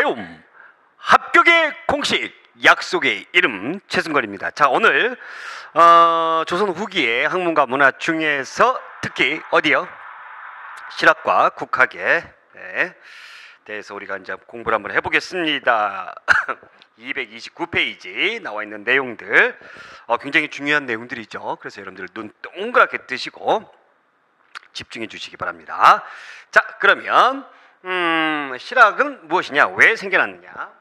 배움 합격의 공식 약속의 이름 최승건입니다. 자, 오늘 조선 후기의 학문과 문화 중에서 특히 어디요? 실학과 국학에 대해서 우리가 이제 공부를 한번 해보겠습니다. 229페이지 나와 있는 내용들 굉장히 중요한 내용들이죠. 그래서 여러분들 눈 동그랗게 뜨시고 집중해 주시기 바랍니다. 자, 그러면 실학은 무엇이냐? 왜 생겨났느냐?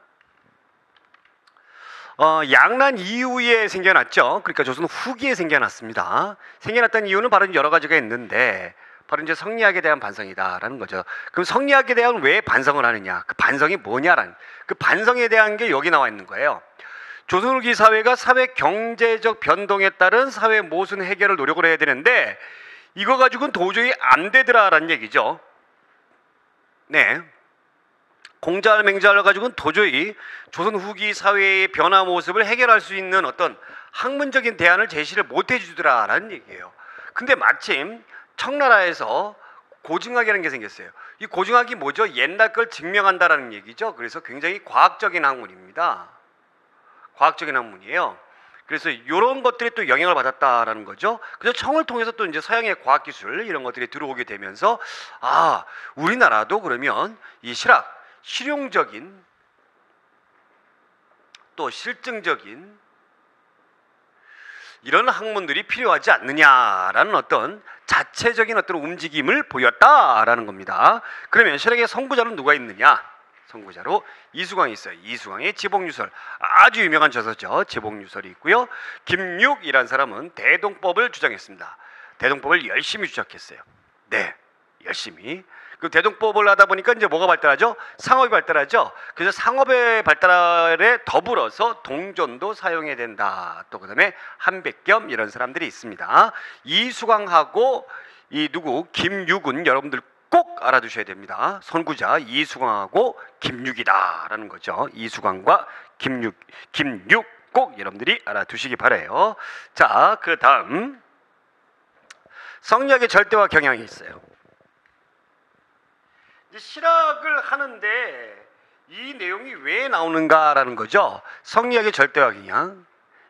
양난 이후에 생겨났죠. 그러니까 조선 후기에 생겨났습니다. 생겨났던 이유는 바로 여러 가지가 있는데 바로 이제 성리학에 대한 반성이다라는 거죠. 그럼 성리학에 대한 왜 반성을 하느냐? 그 반성이 뭐냐라는 그 반성에 대한 게 여기 나와 있는 거예요. 조선 후기 사회가 사회 경제적 변동에 따른 사회 모순 해결을 노력을 해야 되는데 이거 가지고는 도저히 안 되더라라는 얘기죠. 네. 공자를 맹자를 가지고는 도저히 조선 후기 사회의 변화 모습을 해결할 수 있는 어떤 학문적인 대안을 제시를 못 해주더라라는 얘기예요. 근데 마침 청나라에서 고증학이라는 게 생겼어요. 이 고증학이 뭐죠? 옛날 걸 증명한다라는 얘기죠. 그래서 굉장히 과학적인 학문입니다. 과학적인 학문이에요. 그래서 이런 것들이 또 영향을 받았다라는 거죠. 그래서 청을 통해서 또 이제 서양의 과학기술 이런 것들이 들어오게 되면서 우리나라도 그러면 이 실학, 실용적인 또 실증적인 이런 학문들이 필요하지 않느냐라는 어떤 자체적인 어떤 움직임을 보였다라는 겁니다. 그러면 실학의 선구자는 누가 있느냐? 선구자로 이수광이 있어요. 이수광의 지복유설, 아주 유명한 저서죠. 지복유설이 있고요. 김육이라는 사람은 대동법을 주장했습니다. 대동법을 열심히 주장했어요. 네, 열심히. 그 대동법을 하다 보니까 이제 뭐가 발달하죠? 상업이 발달하죠. 그래서 상업의 발달에 더불어서 동전도 사용해야 된다. 또 그다음에 한백겸 이런 사람들이 있습니다. 이수광하고 이 누구 김육은 여러분들 꼭 알아두셔야 됩니다. 선구자 이수광하고 김육이다라는 거죠. 이수광과 김육 꼭 여러분들이 알아두시기 바라요. 자, 그 다음 성리학의 절대화 경향이 있어요. 실학을 하는데 이 내용이 왜 나오는가라는 거죠. 성리학의 절대화 경향.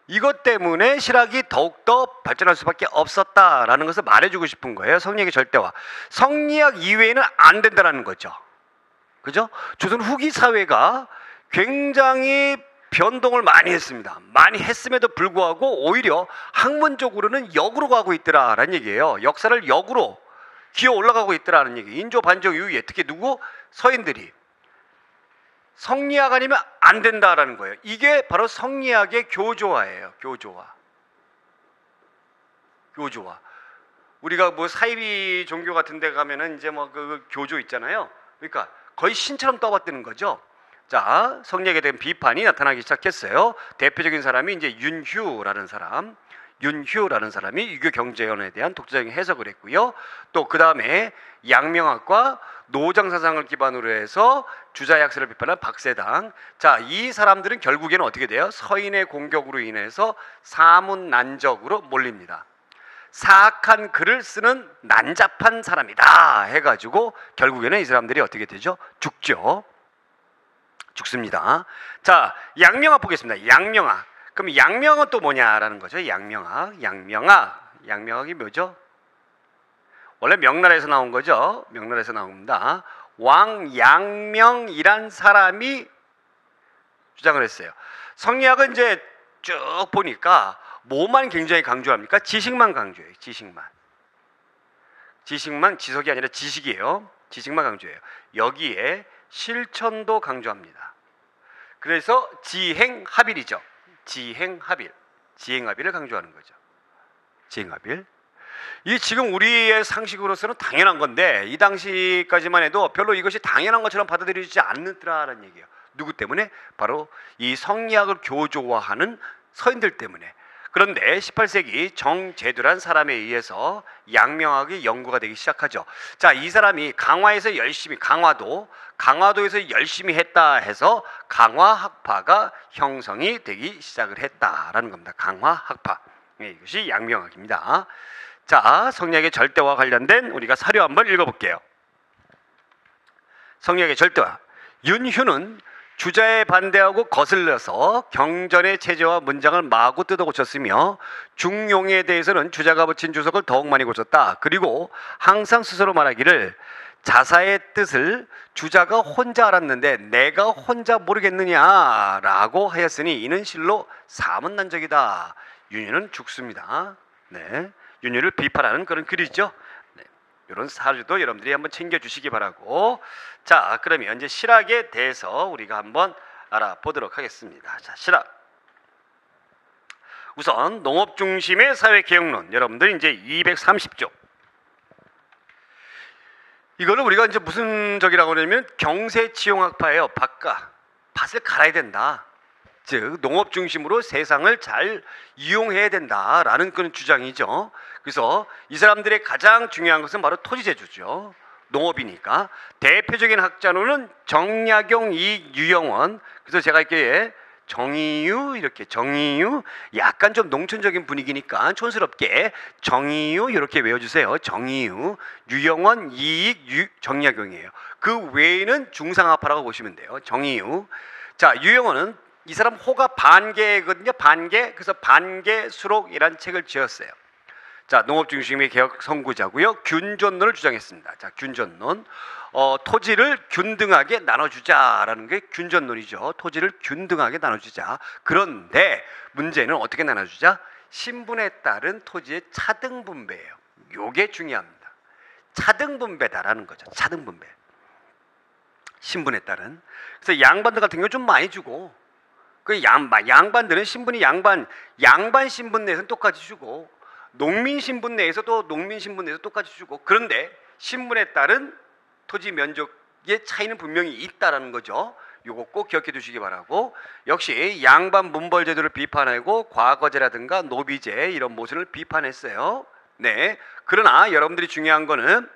이것 때문에 실학이 더욱더 발전할 수밖에 없었다라는 것을 말해주고 싶은 거예요. 성리학의 절대화. 성리학 이외에는 안 된다는 거죠. 그죠? 조선 후기 사회가 굉장히 변동을 많이 했습니다. 많이 했음에도 불구하고 오히려 학문적으로는 역으로 가고 있더라라는 얘기예요. 역사를 역으로 기어 올라가고 있더라는 얘기. 인조 반정 이후에 특히 누구? 서인들이 성리학 아니면 안 된다라는 거예요. 이게 바로 성리학의 교조화예요. 교조화. 우리가 뭐 사이비 종교 같은 데 가면은 이제 뭐 그 교조 있잖아요. 그러니까 거의 신처럼 떠받드는 거죠. 자, 성리학에 대한 비판이 나타나기 시작했어요. 대표적인 사람이 이제 윤휴라는 사람이 유교 경제론에 대한 독자적인 해석을 했고요. 또 그 다음에 양명학과 노장 사상을 기반으로 해서 주자약설을 비판한 박세당. 자, 이 사람들은 결국에는 어떻게 돼요? 서인의 공격으로 인해서 사문난적으로 몰립니다. 사악한 글을 쓰는 난잡한 사람이다 해가지고 결국에는 이 사람들이 어떻게 되죠? 죽습니다. 자, 양명학 보겠습니다. 양명학. 그럼 양명은 또 뭐냐라는 거죠. 양명학이 뭐죠? 원래 명나라에서 나온 거죠. 명나라에서 나옵니다. 왕양명이란 사람이 주장을 했어요. 성리학은 이제 쭉 보니까 뭐만 굉장히 강조합니까? 지식만 강조해요. 지식만 지석이 아니라 지식이에요. 지식만 강조해요. 여기에 실천도 강조합니다. 그래서 지행합일이죠. 지행합일을 강조하는 거죠. 지행합일. 이 지금 우리의 상식으로서는 당연한 건데 이 당시까지만 해도 별로 이것이 당연한 것처럼 받아들이지 않는다라는 얘기예요. 누구 때문에? 바로 이 성리학을 교조화하는 서인들 때문에. 그런데 18세기 정제두란 사람에 의해서 양명학이 연구가 되기 시작하죠. 자, 이 사람이 강화도에서 열심히 했다 해서 강화학파가 형성이 되기 시작을 했다라는 겁니다. 강화학파. 이것이 양명학입니다. 자, 성리학의 절대와 관련된 우리가 사료 한번 읽어볼게요. 성리학의 절대화. 윤휴는 주자에 반대하고 거슬려서 경전의 체제와 문장을 마구 뜯어 고쳤으며 중용에 대해서는 주자가 붙인 주석을 더욱 많이 고쳤다. 그리고 항상 스스로 말하기를 자사의 뜻을 주자가 혼자 알았는데 내가 혼자 모르겠느냐라고 하였으니 이는 실로 사문난적이다. 윤유는 죽습니다. 네, 윤유를 비판하는 그런 글이죠. 네, 이런 사주도 여러분들이 한번 챙겨주시기 바라고. 자, 그러면 이제 실학에 대해서 우리가 한번 알아보도록 하겠습니다. 자, 실학. 우선 농업 중심의 사회개혁론. 여러분들 이제 230조. 이거를 우리가 이제 무슨 적이라고 하냐면 경세치용학파예요. 밭을 갈아야 된다. 즉 농업 중심으로 세상을 잘 이용해야 된다라는 그런 주장이죠. 그래서 이 사람들의 가장 중요한 것은 바로 토지제조죠. 농업이니까. 대표적인 학자로는 정약용, 유영원. 그래서 제가 이렇게 정의유 이렇게 정의유 약간 좀 농촌적인 분위기니까 촌스럽게 정의유 이렇게 외워주세요. 정의유, 유영원, 정약용이에요. 그 외에는 중상하파라고 보시면 돼요. 정의유. 자, 유영원은 이 사람 호가 반개거든요. 반개. 그래서 반개수록이라는 책을 지었어요. 자, 농업 중심의 개혁 선구자고요. 균존론을 주장했습니다. 자, 균존론. 토지를 균등하게 나눠주자라는 게 균존론이죠. 토지를 균등하게 나눠주자. 그런데 문제는 어떻게 나눠주자? 신분에 따른 토지의 차등 분배예요. 요게 중요합니다. 차등 분배다라는 거죠. 차등 분배. 신분에 따른. 그래서 양반들 같은 경우 좀 많이 주고, 그 양반들은 신분이 양반 신분 내에서는 똑같이 주고, 농민 신분 내에서도 농민 신분 내에서 똑같이 주고, 그런데 신분에 따른 토지 면적의 차이는 분명히 있다라는 거죠. 요거 꼭 기억해 두시기 바라고. 역시 양반 문벌 제도를 비판하고 과거제라든가 노비제 이런 모순을 비판했어요. 네. 그러나 여러분들이 중요한 거는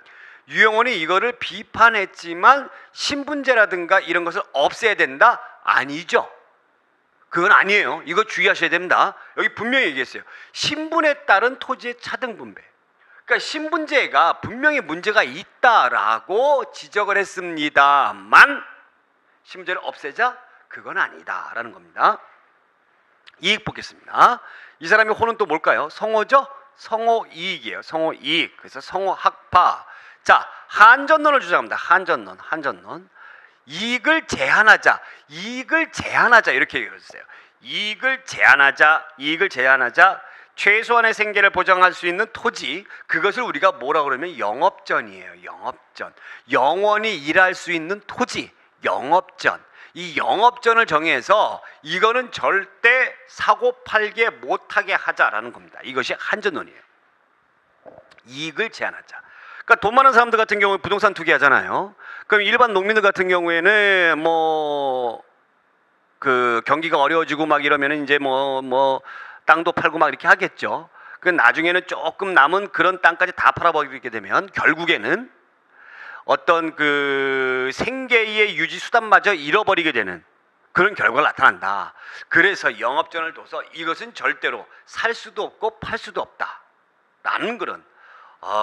유영원이 이거를 비판했지만 신분제라든가 이런 것을 없애야 된다? 아니죠. 그건 아니에요. 이거 주의하셔야 됩니다. 여기 분명히 얘기했어요. 신분에 따른 토지의 차등 분배. 그러니까 신분제가 분명히 문제가 있다라고 지적을 했습니다만 신분제를 없애자? 그건 아니다라는 겁니다. 이익 보겠습니다. 이 사람의 호는 또 뭘까요? 성호죠? 성호이익이에요. 성호이익. 그래서 성호학파. 자, 한전론을 주장합니다. 한전론. 이익을 제한하자 이렇게 얘기했어요. 이익을 제한하자 최소한의 생계를 보장할 수 있는 토지, 그것을 우리가 뭐라고 그러면 영업전이에요. 영업전. 영원히 일할 수 있는 토지, 영업전. 이 영업전을 정해서 이거는 절대 사고 팔게 못하게 하자라는 겁니다. 이것이 한전론이에요. 이익을 제한하자. 그러니까 돈 많은 사람들 같은 경우에 부동산 투기하잖아요. 그럼 일반 농민들 같은 경우에는 그 경기가 어려워지고 막 이러면은 이제 땅도 팔고 막 이렇게 하겠죠. 그 나중에는 조금 남은 그런 땅까지 다 팔아버리게 되면 결국에는 어떤 그 생계의 유지 수단마저 잃어버리게 되는 그런 결과가 나타난다. 그래서 영업전을 둬서 이것은 절대로 살 수도 없고 팔 수도 없다라는 그런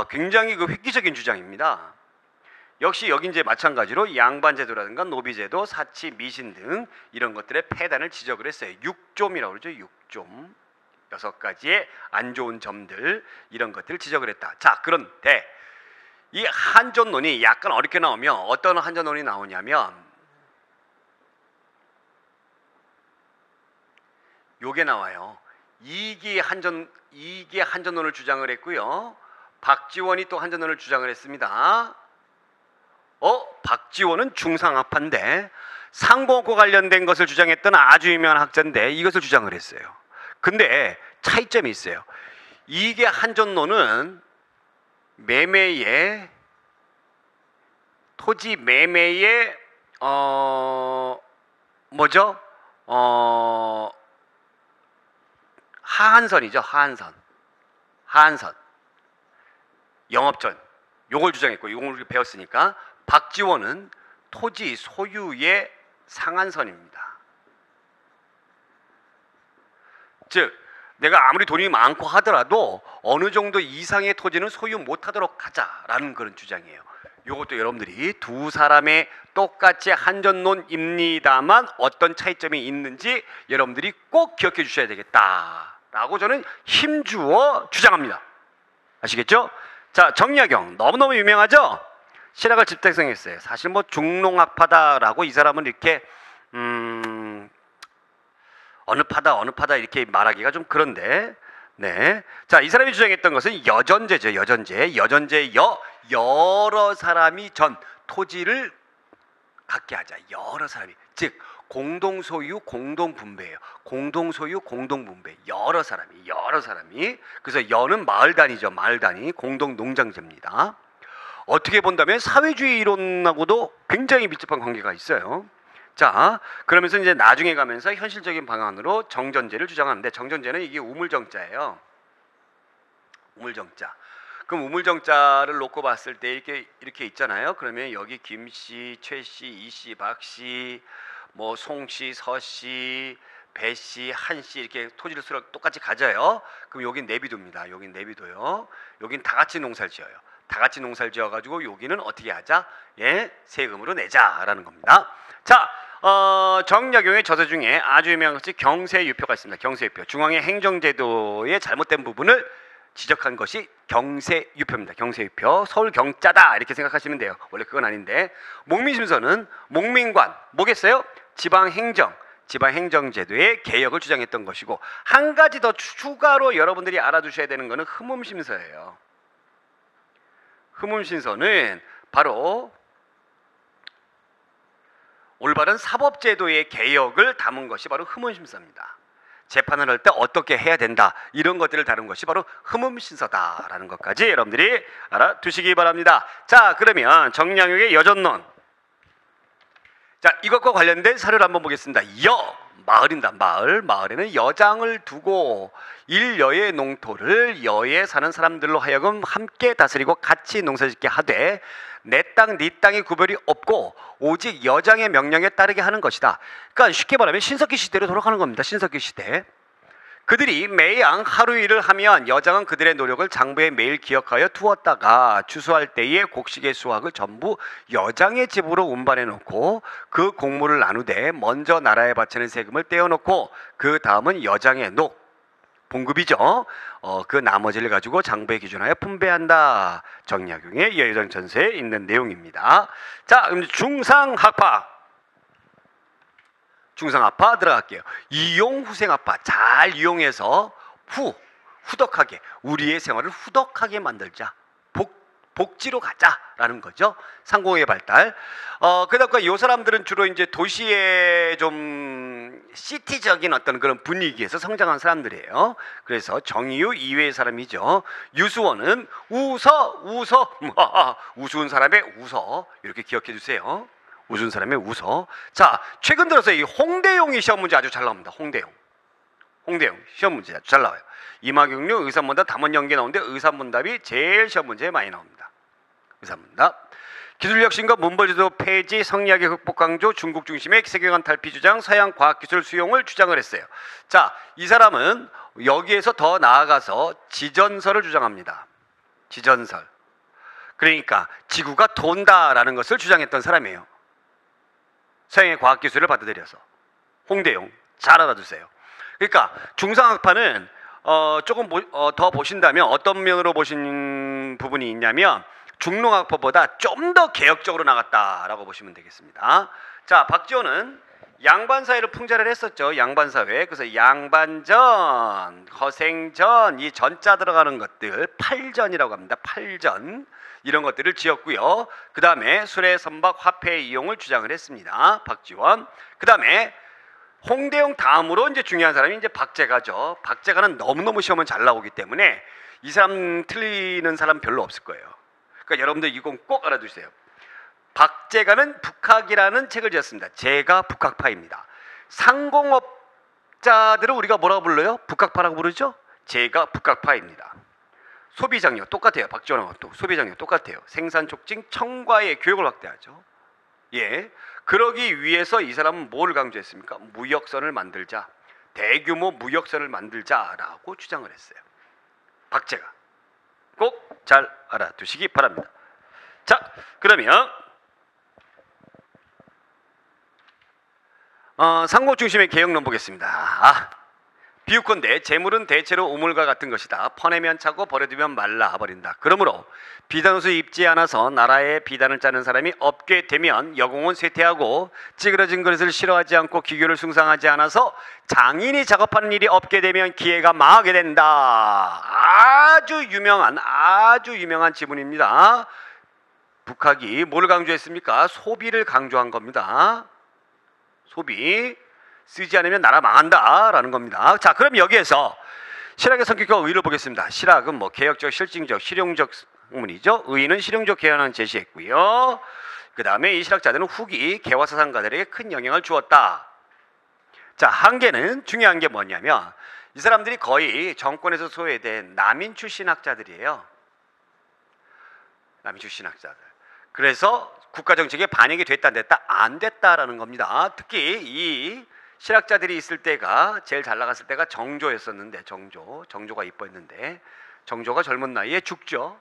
굉장히 그 획기적인 주장입니다. 역시 여기 이제 마찬가지로 양반제도라든가 노비제도, 사치, 미신 등 이런 것들의 폐단을 지적을 했어요. 6좀이라고 그러죠. 6좀. 6가지의 안 좋은 점들 이런 것들을 지적을 했다. 자, 그런데 이 한전론이 약간 어렵게 나오면 어떤 한전론이 나오냐면 요게 나와요. 이익이 한전론을 주장을 했고요. 박지원이 또 한전론을 주장을 했습니다. 박지원은 중상학파인데 상공과 관련된 것을 주장했던 아주 유명한 학자인데 이것을 주장을 했어요. 근데 차이점이 있어요. 이게 한전론은 매매에 토지 매매에 하한선이죠. 하한선 영업전 요걸 주장했고 이걸 배웠으니까 박지원은 토지 소유의 상한선입니다. 즉 내가 아무리 돈이 많고 하더라도 어느 정도 이상의 토지는 소유 못하도록 하자라는 그런 주장이에요. 요것도 여러분들이 두 사람의 똑같이 한전론입니다만 어떤 차이점이 있는지 여러분들이 꼭 기억해 주셔야 되겠다라고 저는 힘주어 주장합니다. 아시겠죠? 자, 정약용 너무너무 유명하죠? 실학을 집대성했어요. 사실 뭐 중농학파다라고 이 사람은 이렇게 어느 파다 이렇게 말하기가 좀 그런데, 네. 자, 이 사람이 주장했던 것은 여전제죠. 여전제 여러 사람이 전 토지를 갖게 하자. 여러 사람이, 즉 공동 소유, 공동 분배예요. 공동 소유, 공동 분배. 여러 사람이. 그래서 여는 마을 단위죠. 마을 단위. 공동 농장제입니다. 어떻게 본다면 사회주의 이론하고도 굉장히 밀접한 관계가 있어요. 자, 그러면서 이제 나중에 가면서 현실적인 방안으로 정전제를 주장하는데, 정전제는 이게 우물정자예요. 우물정자. 그럼 우물정자를 놓고 봤을 때 이렇게 있잖아요. 그러면 여기 김씨, 최씨, 이씨, 박씨, 뭐 송씨, 서씨, 배씨, 한씨 이렇게 토지를 서로 똑같이 가져요. 그럼 여긴 내비도입니다. 여긴 내비도요. 여긴 다 같이 농사를 지어요. 다 같이 농사를 지어가지고 여기는 어떻게 하자? 예, 세금으로 내자라는 겁니다. 자, 정약용의 저서 중에 아주 유명한 것이 경세유표가 있습니다. 경세유표. 중앙의 행정제도의 잘못된 부분을 지적한 것이 경세유표입니다. 경세유표. 서울 경자다 이렇게 생각하시면 돼요. 원래 그건 아닌데, 목민심서는 목민관 뭐겠어요? 지방행정제도의 개혁을 주장했던 것이고, 한 가지 더 추가로 여러분들이 알아두셔야 되는 것은 흠음심서예요. 흠음심서는 바로 올바른 사법제도의 개혁을 담은 것이 바로 흠음심서입니다. 재판을 할 때 어떻게 해야 된다, 이런 것들을 다룬 것이 바로 흠음심서다라는 것까지 여러분들이 알아두시기 바랍니다. 자, 그러면 정약용의 여전론. 자, 이것과 관련된 사료를 한번 보겠습니다. 마을입니다. 마을에는 여장을 두고 일여의 농토를 여에 사는 사람들로 하여금 함께 다스리고 같이 농사짓게 하되, 내 땅, 네 땅의 구별이 없고 오직 여장의 명령에 따르게 하는 것이다. 그러니까 쉽게 말하면 신석기 시대로 돌아가는 겁니다. 신석기 시대. 그들이 매양 하루 일을 하면 여장은 그들의 노력을 장부에 매일 기억하여 두었다가 추수할 때에 곡식의 수확을 전부 여장의 집으로 운반해 놓고 그 곡물을 나누되 먼저 나라에 바치는 세금을 떼어놓고 그 다음은 여장의 봉급이죠. 그 나머지를 가지고 장부에 기준하여 분배한다. 정약용의 여여정전서에 있는 내용입니다. 자, 그럼 중상학파 들어갈게요. 이용후생학파, 잘 이용해서 후덕하게, 우리의 생활을 후덕하게 만들자. 복지로 가자라는 거죠. 상공의 발달. 그다음에 이 사람들은 주로 이제 도시의 좀 시티적인 어떤 그런 분위기에서 성장한 사람들이에요. 그래서 정의유 이외의 사람이죠. 유수원은 우스운 사람의 웃어, 이렇게 기억해 주세요. 우스운 사람의 웃어. 자, 최근 들어서 이 홍대용이 시험 문제 아주 잘 나옵니다. 홍대용 시험 문제 아주 잘 나와요. 이마경류 의산문답 담원연계 나오는데 의산문답이 제일 시험 문제에 많이 나옵니다. 의산문답. 기술혁신과 문벌제도 폐지, 성리학의 극복 강조, 중국 중심의 세계관 탈피 주장, 서양 과학기술 수용을 주장을 했어요. 자, 이 사람은 여기에서 더 나아가서 지전설을 주장합니다. 지전설. 그러니까 지구가 돈다라는 것을 주장했던 사람이에요. 서양의 과학기술을 받아들여서. 홍대용 잘 알아두세요. 그러니까 중상학파는 조금 더 보신다면 어떤 면으로 보신 부분이 있냐면 중농학파보다 좀 더 개혁적으로 나갔다라고 보시면 되겠습니다. 자, 박지원은 양반사회를 풍자를 했었죠. 양반사회. 그래서 양반전, 허생전, 이 전자 들어가는 것들 팔전이라고 합니다. 팔전. 이런 것들을 지었고요. 그 다음에 수레, 선박, 화폐의 이용을 주장을 했습니다. 박지원. 그 다음에 홍대용 다음으로 이제 중요한 사람이 이제 박제가죠. 박제가는 너무너무 시험은 잘 나오기 때문에 이 사람 틀리는 사람 별로 없을 거예요. 그러니까 여러분들 이건 꼭 알아두세요. 박제가는 북학이라는 책을 지었습니다. 제가 북학파입니다. 상공업자들을 우리가 뭐라고 불러요? 북학파라고 부르죠? 제가 북학파입니다. 소비장려 똑같아요. 박지원하고 또 소비장려 똑같아요. 생산 촉진 청과의 교육을 확대하죠. 예, 그러기 위해서 이 사람은 뭘 강조했습니까? 무역선을 만들자, 대규모 무역선을 만들자라고 주장을 했어요. 박제가 꼭 잘 알아두시기 바랍니다. 자, 그러면 상고 중심의 개혁론 보겠습니다. 비유컨대 재물은 대체로 우물과 같은 것이다. 퍼내면 차고 버려두면 말라버린다. 그러므로 비단옷을 입지 않아서 나라에 비단을 짜는 사람이 없게 되면 여공은 쇠퇴하고 찌그러진 그릇을 싫어하지 않고 기교를 숭상하지 않아서 장인이 작업하는 일이 없게 되면 기회가 망하게 된다. 아주 유명한 지문입니다. 북학이 뭘 강조했습니까? 소비를 강조한 겁니다. 소비. 쓰지 않으면 나라 망한다라는 겁니다. 자, 그럼 여기에서 실학의 성격과 의의를 보겠습니다. 실학은 뭐 개혁적, 실증적, 실용적 학문이죠. 의의는 실용적 개헌을 제시했고요. 그 다음에 이 실학자들은 후기 개화사상가들에게 큰 영향을 주었다. 자, 한계는 중요한 게 뭐냐면 이 사람들이 거의 정권에서 소외된 남인 출신 학자들이에요. 남인 출신 학자들. 그래서 국가정책에 반영이 됐다 안 됐다? 안 됐다라는 겁니다. 특히 이 실학자들이 있을 때가 제일 잘 나갔을 때가 정조였었는데 정조가 이뻐했는데 정조가 젊은 나이에 죽죠.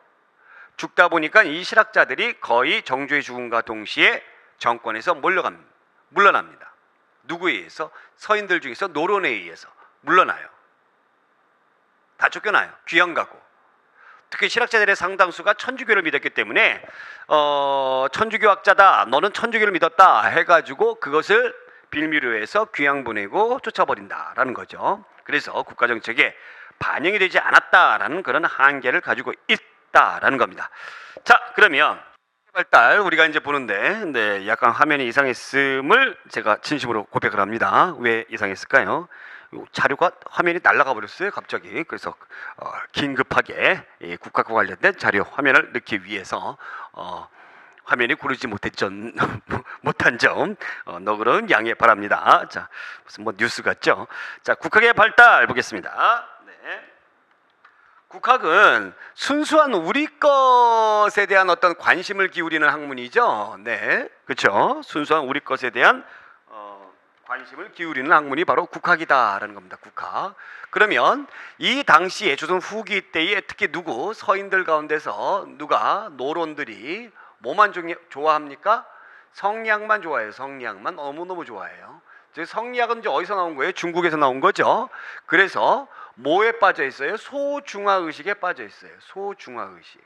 죽다 보니까 이 실학자들이 거의 정조의 죽음과 동시에 정권에서 물러납니다. 누구에 의해서? 서인들 중에서 노론에 의해서 물러나요. 다 쫓겨나요. 귀양 가고. 특히 실학자들의 상당수가 천주교를 믿었기 때문에 천주교학자다, 너는 천주교를 믿었다 해가지고 그것을 빌미로 해서 귀양 보내고 쫓아버린다라는 거죠. 그래서 국가정책에 반영이 되지 않았다라는 그런 한계를 가지고 있다라는 겁니다. 자, 그러면 발달 우리가 이제 보는데 약간 화면이 이상했음을 제가 진심으로 고백을 합니다. 왜 이상했을까요? 자료가 화면이 날아가 버렸어요 갑자기. 그래서 긴급하게 이 국학과 관련된 자료 화면을 넣기 위해서 화면이 고르지 못한 점 너그러운 양해 바랍니다. 자, 무슨 뭐 뉴스 같죠? 자, 국학의 발달 보겠습니다. 네. 국학은 순수한 우리 것에 대한 어떤 관심을 기울이는 학문이죠. 네, 그렇죠. 순수한 우리 것에 대한 관심을 기울이는 학문이 바로 국학이다라는 겁니다. 국학. 그러면 이 당시에 조선 후기 때에 특히 서인들 가운데서 노론들이 뭐만 좋아합니까? 성리학만 좋아해요. 성리학만 너무너무 좋아해요. 성리학은 이제 어디서 나온 거예요? 중국에서 나온 거죠. 그래서 뭐에 빠져 있어요? 소중화의식에 빠져 있어요. 소중화의식.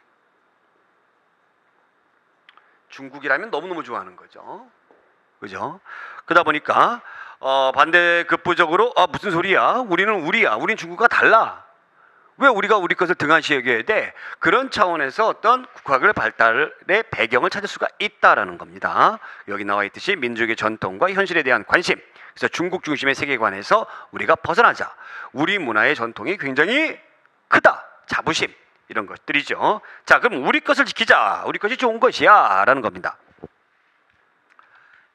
중국이라면 너무너무 좋아하는 거죠. 그죠? 그러다 보니까 반대급부적으로 무슨 소리야? 우린 중국과 달라. 왜 우리가 우리 것을 등한시 여겨야 돼? 그런 차원에서 어떤 국학의 발달의 배경을 찾을 수가 있다라는 겁니다. 여기 나와 있듯이 민족의 전통과 현실에 대한 관심. 그래서 중국 중심의 세계관에서 우리가 벗어나자. 우리 문화의 전통이 굉장히 크다. 자부심. 이런 것들이죠. 자, 그럼 우리 것을 지키자. 우리 것이 좋은 것이야. 라는 겁니다.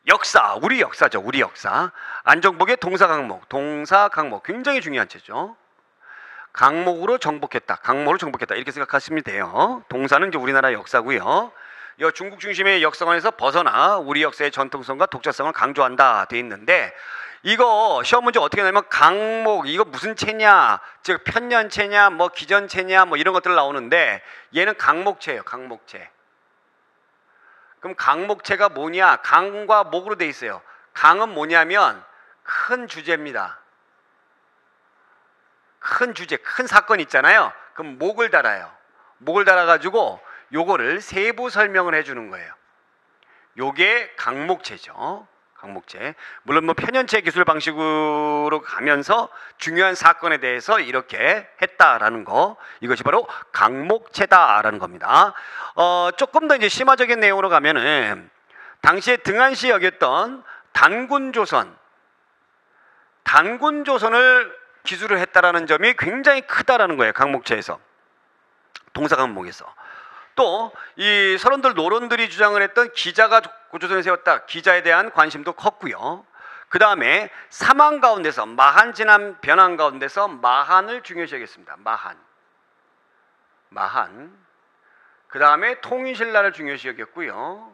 역사, 우리 역사죠. 우리 역사. 안정복의 동사 강목 굉장히 중요한 체죠. 강목으로 정복했다 이렇게 생각하시면 돼요. 동사는 이제 우리나라의 역사고요. 중국 중심의 역사관에서 벗어나 우리 역사의 전통성과 독자성을 강조한다 돼 있는데 이거 시험 문제 어떻게 내면 강목 이거 무슨 체냐, 즉 편년체냐, 뭐 기전체냐, 뭐 이런 것들 나오는데 얘는 강목체예요. 강목체. 그럼 강목체가 뭐냐? 강과 목으로 돼 있어요. 강은 뭐냐면 큰 주제입니다. 큰 주제, 큰 사건 있잖아요. 그럼 목을 달아요. 목을 달아가지고 요거를 세부 설명을 해주는 거예요. 요게 강목체죠. 강목체. 물론 뭐 편연체 기술 방식으로 가면서 중요한 사건에 대해서 이렇게 했다라는 거, 이것이 바로 강목체다라는 겁니다. 조금 더 이제 심화적인 내용으로 가면은 당시에 등한시 여겼던 단군조선을 기술을 했다라는 점이 굉장히 크다라는 거예요. 강목체에서, 동사 강목에서. 또 이 서론들 노론들이 주장을 했던 기자가 고조선을 세웠다. 기자에 대한 관심도 컸고요. 그 다음에 사망 가운데서 마한 진한 변한 가운데서 마한을 중요시 여겼습니다. 마한. 그 다음에 통일신라를 중요시 여겼고요.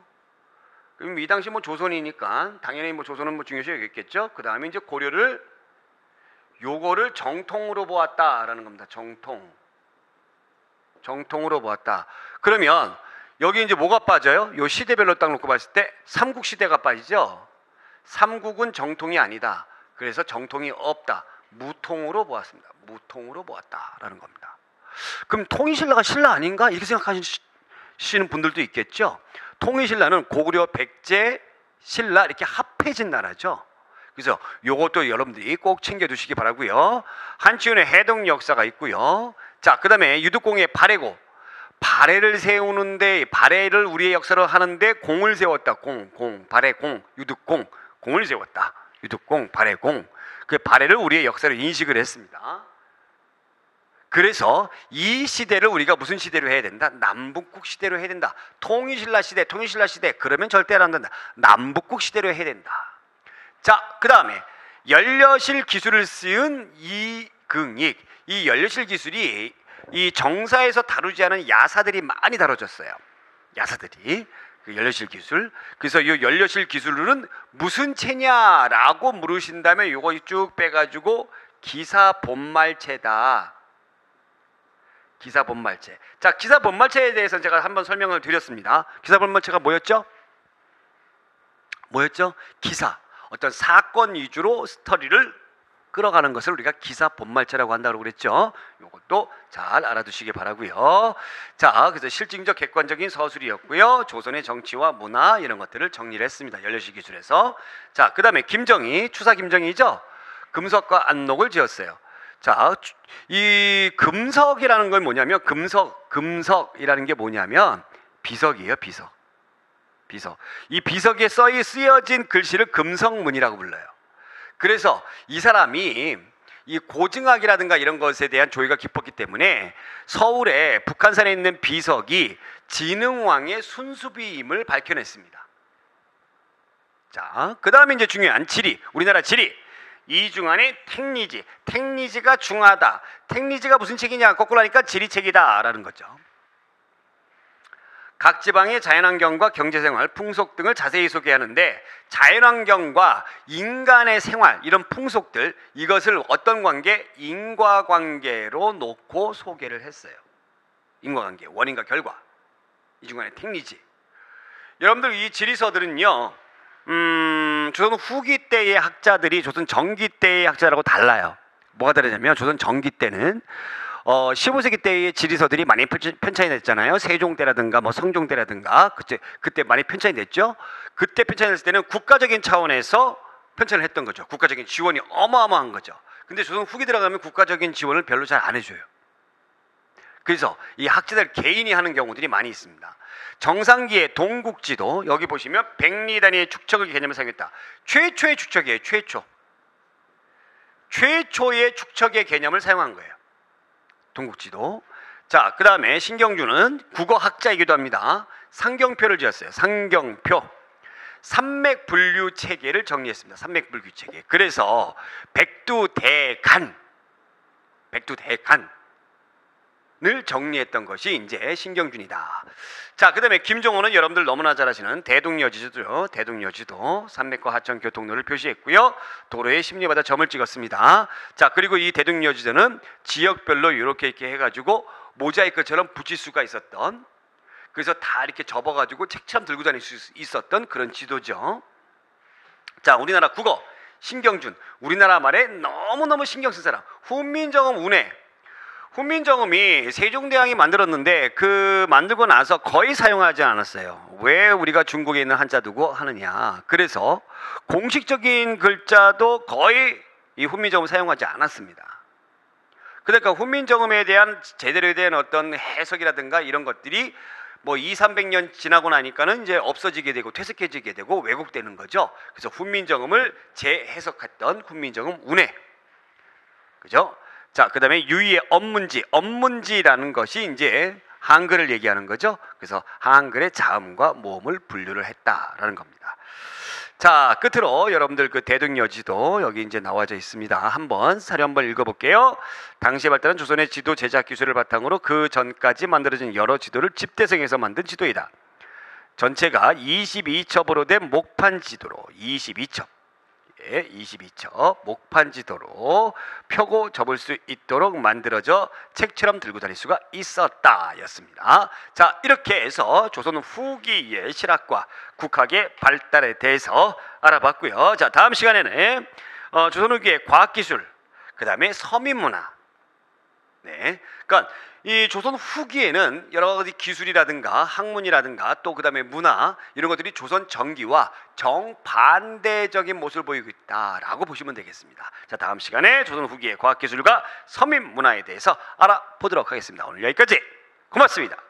그럼 이 당시 뭐 조선이니까 당연히 뭐 조선은 뭐 중요시 여겼겠죠. 그 다음에 이제 고려를 요거를 정통으로 보았다라는 겁니다. 정통으로 보았다. 그러면 여기 이제 뭐가 빠져요? 요 시대별로 딱 놓고 봤을 때 삼국시대가 빠지죠. 삼국은 정통이 아니다. 그래서 정통이 없다. 무통으로 보았습니다. 무통으로 보았다라는 겁니다. 그럼 통일신라가 신라 아닌가? 이렇게 생각하시는 분들도 있겠죠. 통일신라는 고구려, 백제, 신라 이렇게 합해진 나라죠. 그래서 요것도 여러분들이 꼭 챙겨두시기 바라고요. 한치윤의 해동 역사가 있고요. 자, 그 다음에 유득공의 발해고. 발해를 세우는데, 발해를 우리의 역사로 하는데 공을 세웠다. 발해공, 유득공, 공을 세웠다. 유득공, 발해공. 그 발해를 우리의 역사로 인식을 했습니다. 그래서 이 시대를 우리가 무슨 시대로 해야 된다? 남북국 시대로 해야 된다. 통일신라 시대 그러면 절대 안 된다. 남북국 시대로 해야 된다. 자, 그 다음에 연려실 기술을 쓰은 이긍익. 이 연려실 기술이 이 정사에서 다루지 않은 야사들이 많이 다뤄졌어요. 야사들이 그 연려실 기술. 그래서 이 연려실 기술은 무슨 체냐라고 물으신다면 요거 쭉 빼가지고 기사본말체다. 기사본말체. 자, 기사본말체에 대해서 제가 한번 설명을 드렸습니다. 기사본말체가 뭐였죠? 기사. 어떤 사건 위주로 스토리를 끌어가는 것을 우리가 기사본말체라고 한다고 그랬죠. 이것도 잘 알아두시기 바라고요. 자, 그래서 실증적 객관적인 서술이었고요. 조선의 정치와 문화 이런 것들을 정리를 했습니다. 연려실 기술에서. 자, 그 다음에 김정희, 추사 김정희죠. 금석과 안록을 지었어요. 자, 이 금석이라는 건 뭐냐면 금석이라는 게 뭐냐면 비석이에요. 비석. 이 비석에 쓰여진 글씨를 금석문이라고 불러요. 그래서 이 사람이 이 고증학이라든가 이런 것에 대한 조예가 깊었기 때문에 서울에 북한산에 있는 비석이 진흥왕의 순수비임을 밝혀냈습니다. 자, 그 다음에 이제 중요한 지리, 우리나라 지리. 이중환의 택리지. 택리지가 중하다. 택리지가 무슨 책이냐? 거꾸로 하니까 지리책이다 라는 거죠. 각 지방의 자연환경과 경제생활, 풍속 등을 자세히 소개하는데 자연환경과 인간의 생활, 이런 풍속들, 이것을 어떤 관계? 인과관계로 놓고 소개를 했어요. 인과관계, 원인과 결과. 이중환의 택리지. 여러분들 이 지리서들은요, 조선 후기 때의 학자들이 조선 전기 때의 학자라고 달라요. 뭐가 다르냐면 조선 전기 때는 15세기 때의 지리서들이 많이 편찬이 됐잖아요. 세종 때라든가 뭐 성종 때라든가 그때 많이 편찬이 됐죠. 그때 편찬이 됐을 때는 국가적인 차원에서 편찬을 했던 거죠. 국가적인 지원이 어마어마한 거죠. 근데 조선 후기 들어가면 국가적인 지원을 별로 잘 안 해줘요. 그래서 이 학자들 개인이 하는 경우들이 많이 있습니다. 정상기의 동국지도, 여기 보시면 백리 단위의 축척의 개념을 사용했다. 최초의 축척이에요. 최초의 축척의 개념을 사용한 거예요. 동국지도. 자, 그 다음에 신경주는 국어학자이기도 합니다. 상경표를 지었어요. 상경표. 산맥분류 체계를 정리했습니다. 산맥분류 체계. 그래서 백두대간을 정리했던 것이 이제 신경준이다. 자, 그 다음에 김종호는 여러분들 너무나 잘 아시는 대동여지도요. 대동여지도 산맥과 하천 교통로를 표시했고요. 도로에 심리바다 점을 찍었습니다. 자, 그리고 이 대동여지도는 지역별로 이렇게 해가지고 모자이크처럼 붙일 수가 있었던, 그래서 다 이렇게 접어가지고 책처럼 들고 다닐 수 있었던 그런 지도죠. 자, 우리나라 국어 신경준. 우리나라 말에 너무너무 신경 쓴 사람. 훈민정음 운해. 훈민정음이 세종대왕이 만들었는데 그 만들고 나서 거의 사용하지 않았어요. 왜 우리가 중국에 있는 한자 두고 하느냐. 그래서 공식적인 글자도 거의 이 훈민정음 사용하지 않았습니다. 그러니까 훈민정음에 대한 제대로 된 어떤 해석이라든가 이런 것들이 뭐 200~300년 지나고 나니까는 이제 없어지게 되고 퇴색해지게 되고 왜곡되는 거죠. 그래서 훈민정음을 재해석했던 훈민정음 운해. 그죠? 자, 그 다음에 유의의 언문지라는 것이 이제 한글을 얘기하는 거죠. 그래서 한글의 자음과 모음을 분류를 했다라는 겁니다. 자, 끝으로 여러분들 그 대동여지도 여기 이제 나와져 있습니다. 한번 사료 한번 읽어볼게요. 당시에 발달한 조선의 지도 제작 기술을 바탕으로 그 전까지 만들어진 여러 지도를 집대성해서 만든 지도이다. 전체가 22첩으로 된 목판 지도로 22첩. 이렇게 22첩 목판지도로 펴고 접을 수 있도록 만들어져 책처럼 들고 다닐 수가 있었다였습니다. 자, 이렇게 해서 조선 후기의 실학과 국학의 발달에 대해서 알아봤고요. 자, 다음 시간에는 조선 후기의 과학기술, 그 다음에 서민문화. 네, 그러니까 이 조선 후기에는 여러 가지 기술이라든가 학문이라든가 또 그다음에 문화 이런 것들이 조선 전기와 정반대적인 모습을 보이고 있다라고 보시면 되겠습니다. 자, 다음 시간에 조선 후기의 과학기술과 서민문화에 대해서 알아보도록 하겠습니다. 오늘 여기까지. 고맙습니다.